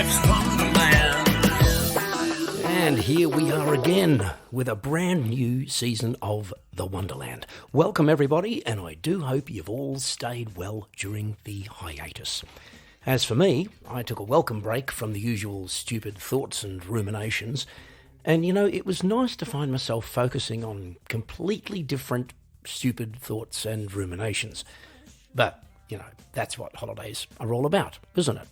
life's wonderland. And here we are again with a brand new season of The Wonderland. Welcome everybody, and I do hope you've all stayed well during the hiatus. As for me, I took a welcome break from the usual stupid thoughts and ruminations, and it was nice to find myself focusing on completely different stupid thoughts and ruminations. But, that's what holidays are all about, isn't it?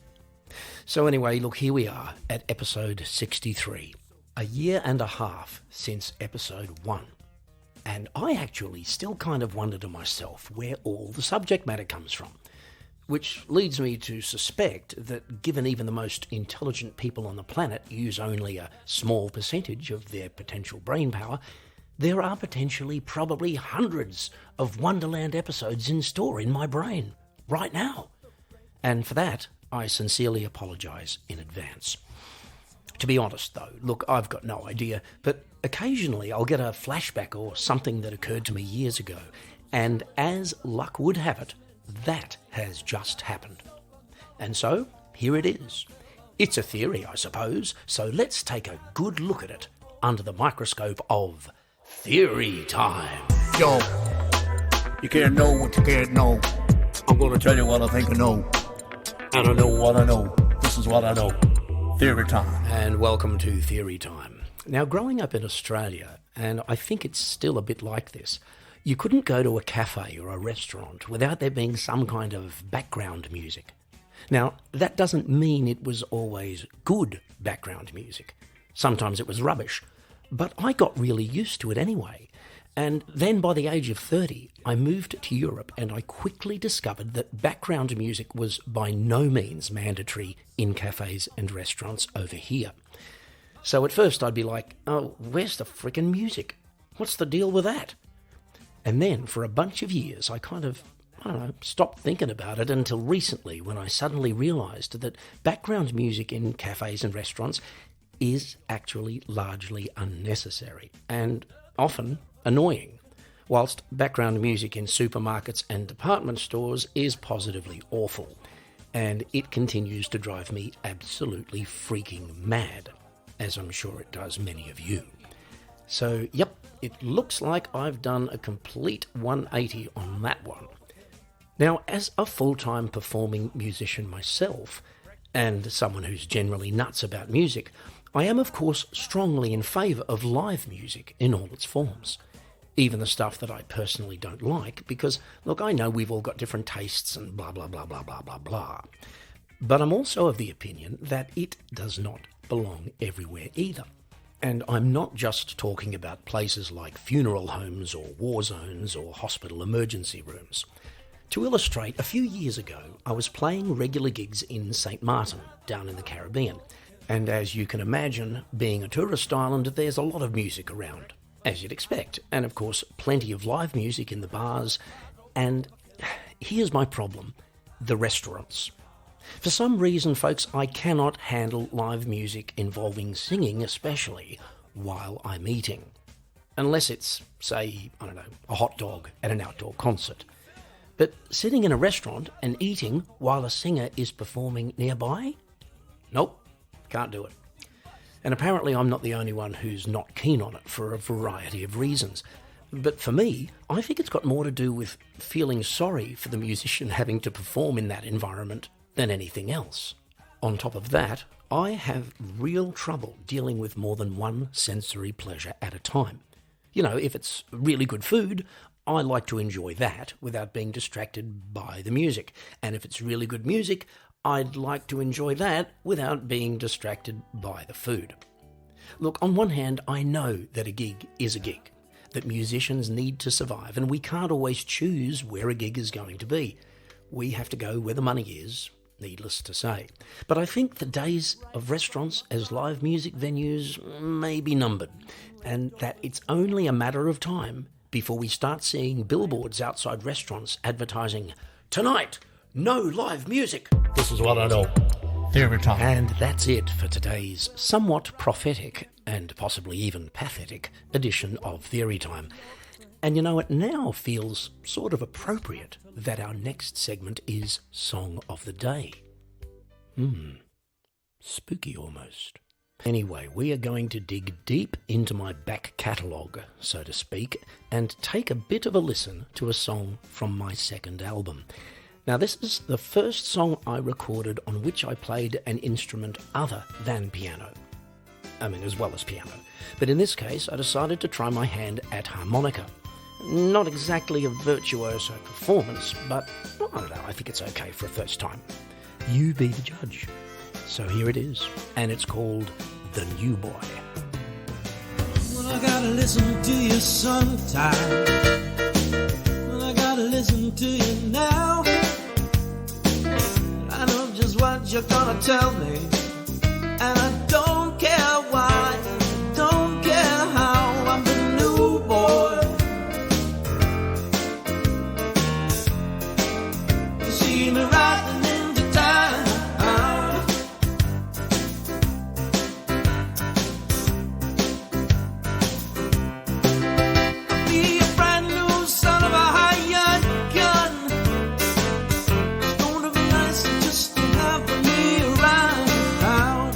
So anyway, look, here we are at episode 63. A year and a half since episode 1. And I actually still kind of wonder to myself where all the subject matter comes from. Which leads me to suspect that given even the most intelligent people on the planet use only a small percentage of their potential brain power, there are potentially probably hundreds of Wonderland episodes in store in my brain right now. And for that, I sincerely apologise in advance. To be honest, though, look, I've got no idea, but occasionally I'll get a flashback or something that occurred to me years ago, and as luck would have it, that has just happened. And so, here it is. It's a theory, I suppose, so let's take a good look at it under the microscope of Theory Time. Yo, you can't know what you can't know. I'm gonna tell you what I think I know. I don't know what I know. This is what I know. Theory Time. And welcome to Theory Time. Now, growing up in Australia, and I think it's still a bit like this, you couldn't go to a cafe or a restaurant without there being some kind of background music. Now, that doesn't mean it was always good background music. Sometimes it was rubbish, but I got really used to it anyway. And then by the age of 30, I moved to Europe and I quickly discovered that background music was by no means mandatory in cafes and restaurants over here. So at first I'd be like, oh, where's the frickin' music? What's the deal with that? And then for a bunch of years I stopped thinking about it until recently when I suddenly realised that background music in cafes and restaurants is actually largely unnecessary and often annoying, whilst background music in supermarkets and department stores is positively awful, and it continues to drive me absolutely freaking mad, as I'm sure it does many of you. So, yep, it looks like I've done a complete 180 on that one. Now, as a full-time performing musician myself, and someone who's generally nuts about music, I am of course strongly in favour of live music in all its forms. Even the stuff that I personally don't like, because, look, I know we've all got different tastes and blah, blah, blah, blah, blah, blah, blah. But I'm also of the opinion that it does not belong everywhere either. And I'm not just talking about places like funeral homes or war zones or hospital emergency rooms. To illustrate, a few years ago, I was playing regular gigs in St. Martin, down in the Caribbean. And as you can imagine, being a tourist island, there's a lot of music around, as you'd expect, and of course plenty of live music in the bars, and here's my problem, the restaurants. For some reason, folks, I cannot handle live music involving singing, especially while I'm eating. Unless it's, say, a hot dog at an outdoor concert. But sitting in a restaurant and eating while a singer is performing nearby? Nope, can't do it. And apparently I'm not the only one who's not keen on it for a variety of reasons. But for me, I think it's got more to do with feeling sorry for the musician having to perform in that environment than anything else. On top of that, I have real trouble dealing with more than one sensory pleasure at a time. If it's really good food, I like to enjoy that without being distracted by the music. And if it's really good music, I'd like to enjoy that without being distracted by the food. Look, on one hand, I know that a gig is a gig, that musicians need to survive, and we can't always choose where a gig is going to be. We have to go where the money is, needless to say. But I think the days of restaurants as live music venues may be numbered, and that it's only a matter of time before we start seeing billboards outside restaurants advertising, "Tonight, no live music." This is what I know. Theory Time. And that's it for today's somewhat prophetic and possibly even pathetic edition of Theory Time. And it now feels sort of appropriate that our next segment is Song of the Day. Spooky almost. Anyway, we are going to dig deep into my back catalogue, so to speak, and take a bit of a listen to a song from my second album. Now, this is the first song I recorded on which I played an instrument other than piano. I mean, as well as piano. But in this case, I decided to try my hand at harmonica. Not exactly a virtuoso performance, but I don't know, I think it's okay for a first time. You be the judge. So here it is, and it's called The New Boy. Well, I gotta listen to you sometime. Well, I gotta listen to you now. I know just what you're gonna tell me, and I don't care why, don't care how. I'm the new boy. You see me riding into town. I'll be a brand new son of a hired gun. It's gonna be nice just to have me around.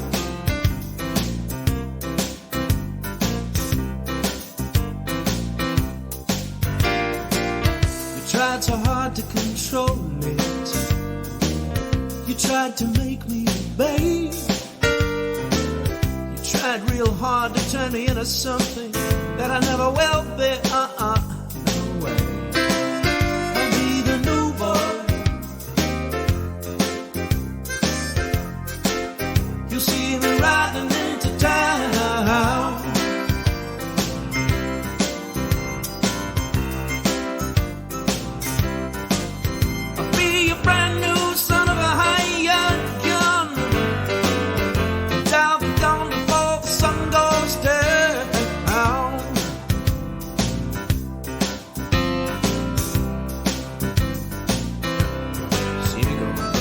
You tried so hard to control it. You tried to make me obey. You tried real hard to turn me into something that I never will be. No way. I'll be the new boy. You see me riding into town. I'll be a brand new son of a hired gun. And I'll be gone before the sun goes down. See me go.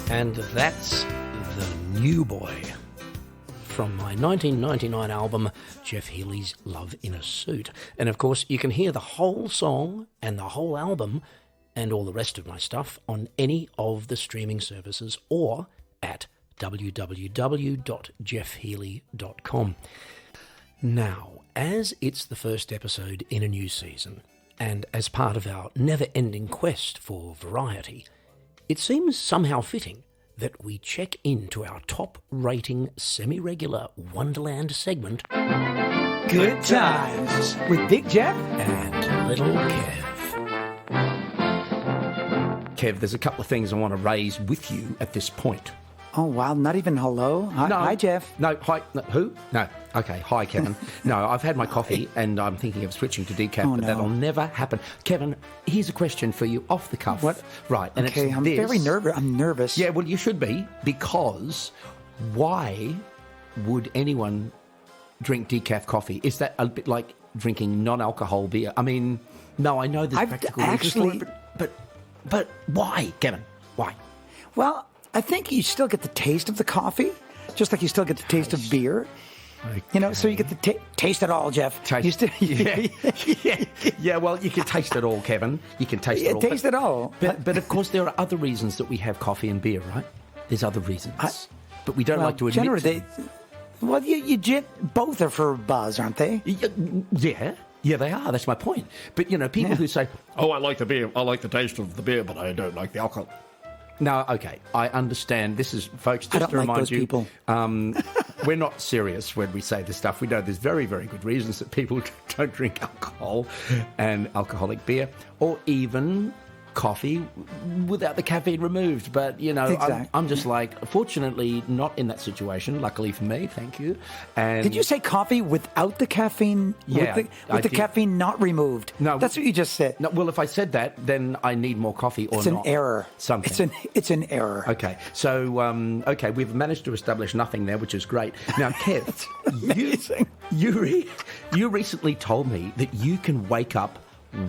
And that's The New Boy from my 1999 album, Jeff Healey's Love in a Suit. And of course, you can hear the whole song and the whole album and all the rest of my stuff on any of the streaming services or at www.jeffhealey.com. Now, as it's the first episode in a new season, and as part of our never-ending quest for variety, it seems somehow fitting that we check into our top-rating semi-regular Wonderland segment, Good Times with Big Jeff and Little Kev. Kev, there's a couple of things I want to raise with you at this point. Oh, wow, not even hello? Hi, Jeff. No, hi. No, who? No. Okay, hi, Kevin. No, I've had my coffee and I'm thinking of switching to decaf, but no. that'll never happen. Kevin, here's a question for you off the cuff. What? Right. And Okay, it's I'm this. very nervous. I'm nervous. Yeah, well, you should be, because why would anyone drink decaf coffee? Is that a bit like drinking non-alcohol beer? I mean, no, I know there's I've practical actually- reasons for it, but why, Kevin? Why? Well, I think you still get the taste of the coffee, just like you still get the taste of beer. You know, so you get the taste it all, Jeff. You still, Yeah, well, you can taste it all, Kevin. You can taste it all. taste it all. But of course, there are other reasons that we have coffee and beer, right? There's other reasons. But we don't like to admit. Generally, both are for buzz, aren't they? Yeah, they are. That's my point. But, you know, people who say, Oh, I like the beer. I like the taste of the beer, but I don't like the alcohol. no, okay, I understand. This is, folks, I just don't to like remind those you, people. we're not serious when we say this stuff. We know there's very, very good reasons that people don't drink alcohol and alcoholic beer, or even coffee without the caffeine removed. But, Exactly. I'm just like, fortunately, not in that situation, luckily for me, thank you. And Did you say coffee without the caffeine? Yeah, with I the did. caffeine not removed? No. That's what you just said. No, well, if I said that, then I need more coffee or It's an not. error. Something. It's an error. Okay, so we've managed to establish nothing there, which is great. Now, Kev, Amazing. you recently told me that you can wake up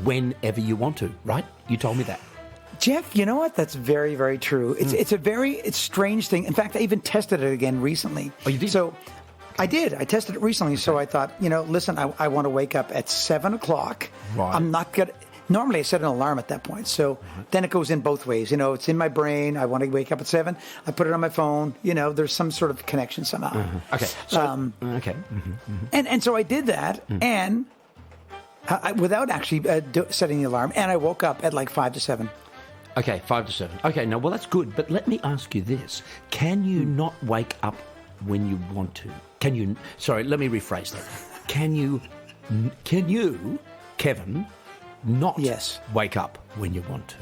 whenever you want to, right? You told me that. Jeff, you know what? That's very, very true. It's a very strange thing. In fact, I even tested it again recently. Oh, you did? So I did. I tested it recently. Okay. So I thought, listen, I want to wake up at 7 o'clock. Right. I'm not going to... Normally, I set an alarm at that point. So then it goes in both ways. It's in my brain. I want to wake up at 7. I put it on my phone. There's some sort of connection somehow. Okay. So, okay. And so I did that, and without actually setting the alarm, and I woke up at like 5 to 7. Okay, 5 to 7. Okay, now, well, that's good. But let me ask you this. Can you not wake up when you want to? Sorry, let me rephrase that. Can you, Kevin, not wake up when you want to?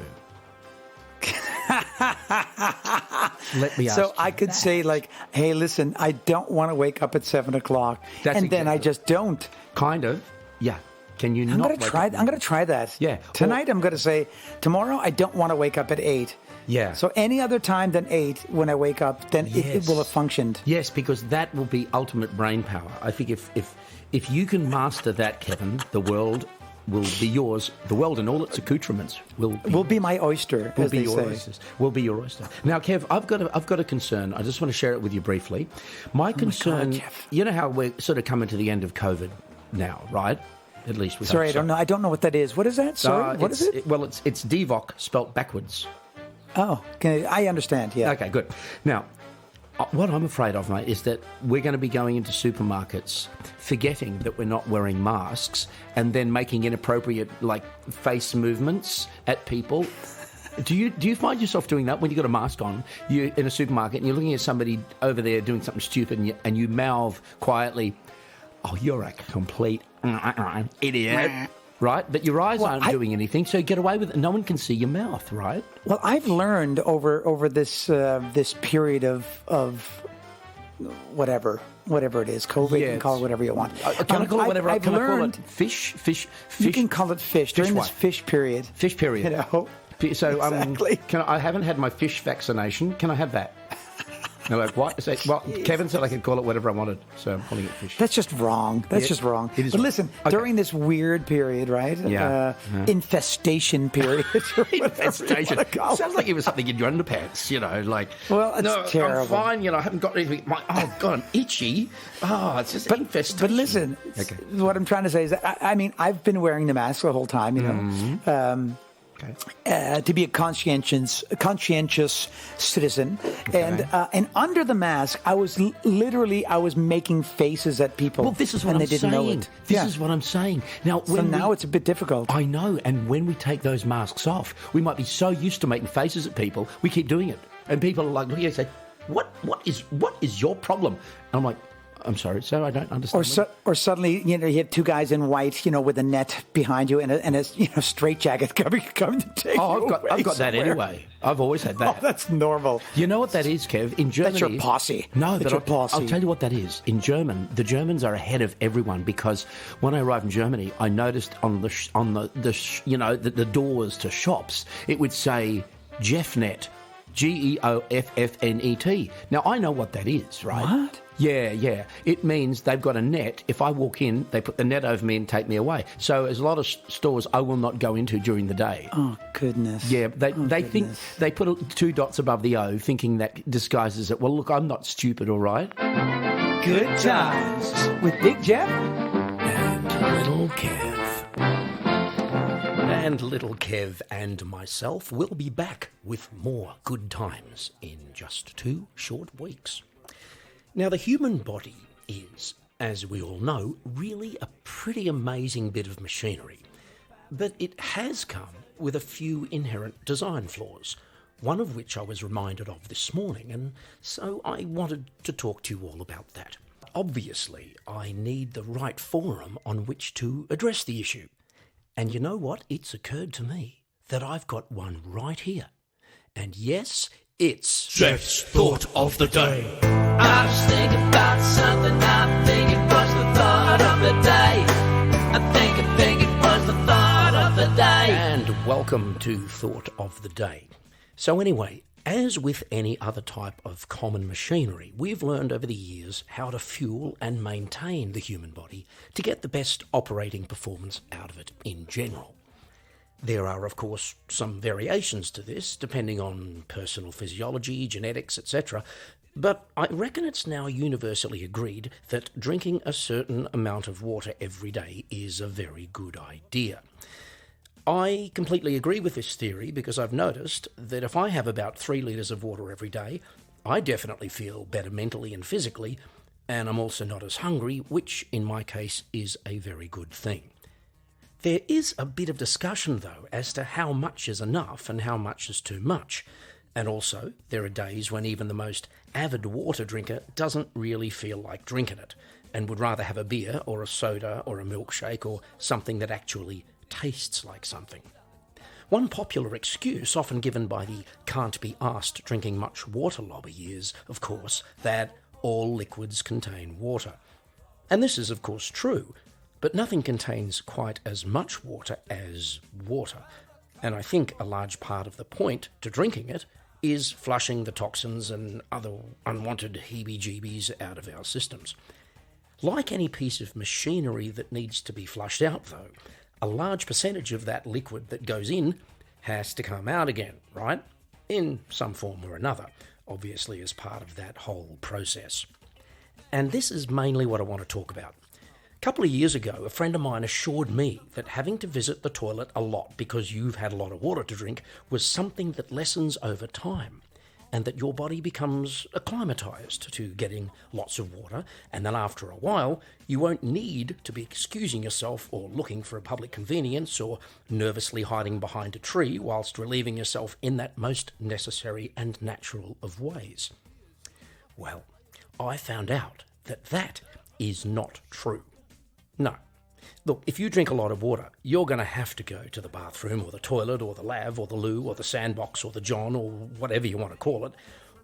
Let me ask So I could say like, hey, listen, I don't want to wake up at 7 o'clock. Then I just don't. Kind of, yeah. Can you I'm not going to try that. Yeah. Tonight I'm going to say, tomorrow I don't want to wake up at 8. Yeah. So any other time than 8 when I wake up, then it will have functioned. Yes, because that will be ultimate brain power. I think if you can master that, Kevin, the world will be yours. The world and all its accoutrements will be my oyster, as they say. Oysters. Will be your oyster. Now, Kev, I've got a concern. I just want to share it with you briefly. My concern, Jeff. you know how we're sort of coming to the end of COVID now, right? At least we Sorry, hope so. I don't know what that is. What is that? Sorry, what is it? It's DVOC spelt backwards. Oh, I understand, yeah. Okay, good. Now, what I'm afraid of, mate, is that we're going to be going into supermarkets forgetting that we're not wearing masks and then making inappropriate, face movements at people. Do you find yourself doing that when you've got a mask on, you're in a supermarket and you're looking at somebody over there doing something stupid and you mouth quietly, oh, you're a complete idiot, right? But your eyes aren't doing anything, so you get away with it. No one can see your mouth, right? Well, I've learned over this this period of whatever it is, COVID. You can call it whatever you want. Can I call it whatever? Can I call it fish? You can call it fish during this fish period. Fish period. So exactly. I haven't had my fish vaccination. Can I have that? No, what? Well, Kevin said I could call it whatever I wanted, so I'm calling it fish. That's just wrong. That's just wrong. It is but wrong. Listen, Okay. during this weird period, right? Infestation period. Infestation. Sounds like it was something in your underpants, Well, it's terrible. I'm fine, I haven't got anything. Oh, God, I'm itchy. Oh, it's just infestation. But listen, what I'm trying to say is that, I've been wearing the mask the whole time, to be a conscientious citizen, and under the mask, I was making faces at people. Well, this is what and I'm they didn't saying. know it. This is what I'm saying. Now, now it's a bit difficult. I know, and when we take those masks off, we might be so used to making faces at people, we keep doing it, and people are like, looking at you and say, "What is your problem?" And I'm like, I'm sorry, sir, I don't understand. Or suddenly, you have two guys in white, with a net behind you and a straitjacket coming to take you away I've got that somewhere. anyway. I've always had that. Oh, that's normal. You know what that is, Kev? In Germany, that's your posse. No, that's your posse. I'll tell you what that is. In German, the Germans are ahead of everyone because when I arrived in Germany, I noticed on the doors to shops, it would say Jeffnet, GEOFFNET. Now I know what that is, right? What? Yeah. It means they've got a net. If I walk in, they put the net over me and take me away. So there's a lot of stores I will not go into during the day. Oh, goodness. Yeah, they think they put 2 dots above the O, thinking that disguises it. Well, look, I'm not stupid, all right? Good times with Big Jeff and Little Kev. And Little Kev and myself will be back with more good times in just 2 short weeks. Now, the human body is, as we all know, really a pretty amazing bit of machinery. But it has come with a few inherent design flaws, one of which I was reminded of this morning, and so I wanted to talk to you all about that. Obviously, I need the right forum on which to address the issue. And you know what? It's occurred to me. that I've got one right here. And yes, it's Jeff's Thought of the Day. I was thinking about something, I think it was the thought of the day. I think it was the thought of the day. And welcome to Thought of the Day. So anyway, as with any other type of common machinery, we've learned over the years how to fuel and maintain the human body to get the best operating performance out of it in general. There are, of course, some variations to this, depending on personal physiology, genetics, etc., but I reckon it's now universally agreed that drinking a certain amount of water every day is a very good idea. I completely agree with this theory because I've noticed that if I have about 3 litres of water every day, I definitely feel better mentally and physically, and I'm also not as hungry, which in my case is a very good thing. There is a bit of discussion, though, as to how much is enough and how much is too much. And also, there are days when even the most avid water drinker doesn't really feel like drinking it and would rather have a beer or a soda or a milkshake or something that actually tastes like something. One popular excuse often given by the can't-be-asked drinking much water lobby is, of course, that all liquids contain water. And this is, of course, true, but nothing contains quite as much water as water. And I think a large part of the point to drinking it is flushing the toxins and other unwanted heebie-jeebies out of our systems. Like any piece of machinery that needs to be flushed out, though, a large percentage of that liquid that goes in has to come out again, right? In some form or another, obviously as part of that whole process. And this is mainly what I want to talk about. A couple of years ago, a friend of mine assured me that having to visit the toilet a lot because you've had a lot of water to drink was something that lessens over time, and that your body becomes acclimatized to getting lots of water, and then after a while, you won't need to be excusing yourself or looking for a public convenience or nervously hiding behind a tree whilst relieving yourself in that most necessary and natural of ways. Well, I found out that that is not true. No. Look, if you drink a lot of water, you're going to have to go to the bathroom or the toilet or the lav or the loo or the sandbox or the john or whatever you want to call it,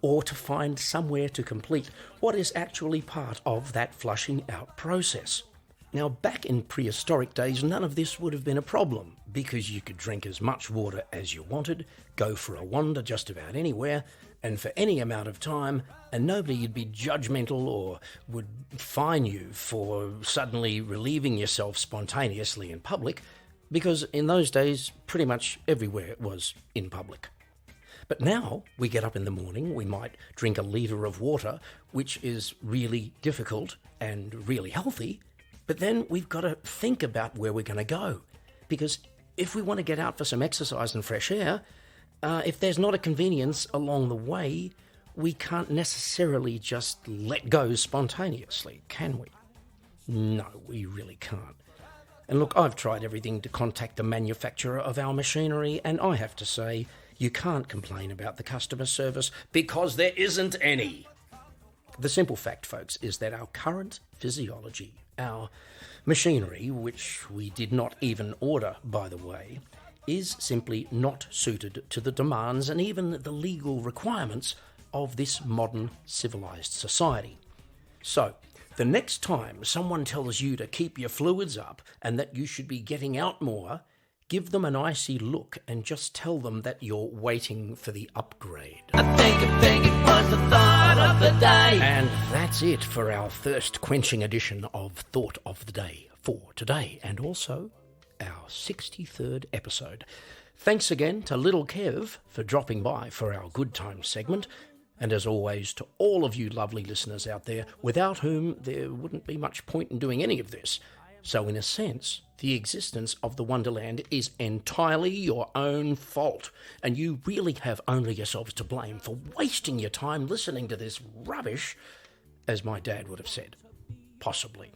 or to find somewhere to complete what is actually part of that flushing out process. Now, back in prehistoric days, none of this would have been a problem because you could drink as much water as you wanted, go for a wander just about anywhere, and for any amount of time, and nobody would be judgmental or would fine you for suddenly relieving yourself spontaneously in public, because in those days, pretty much everywhere was in public. But now, we get up in the morning, we might drink a litre of water, which is really difficult and really healthy, but then we've got to think about where we're going to go, because if we want to get out for some exercise and fresh air, if there's not a convenience along the way, we can't necessarily just let go spontaneously, can we? No, we really can't. And look, I've tried everything to contact the manufacturer of our machinery, and I have to say, you can't complain about the customer service because there isn't any. The simple fact, folks, is that our current physiology, our machinery, which we did not even order, by the way, is simply not suited to the demands and even the legal requirements of this modern civilized society. So, the next time someone tells you to keep your fluids up and that you should be getting out more, give them an icy look and just tell them that you're waiting for the upgrade. I think it was the thought of the day. And that's it for our thirst-quenching edition of Thought of the Day for today, and also our 63rd episode. Thanks again to Little Kev for dropping by for our Good Times segment, and as always to all of you lovely listeners out there, without whom there wouldn't be much point in doing any of this. So in a sense, the existence of the Wonderland is entirely your own fault, and you really have only yourselves to blame for wasting your time listening to this rubbish, as my dad would have said. Possibly.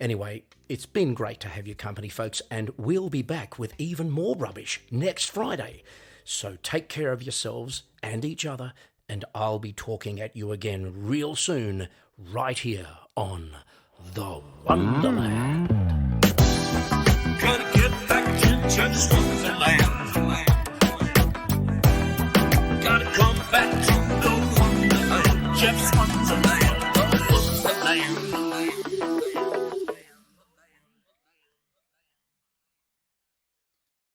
Anyway, it's been great to have your company, folks, and we'll be back with even more rubbish next Friday. So take care of yourselves and each other, and I'll be talking at you again real soon, right here on The Wonderland. Gotta get back to Wonderland. just one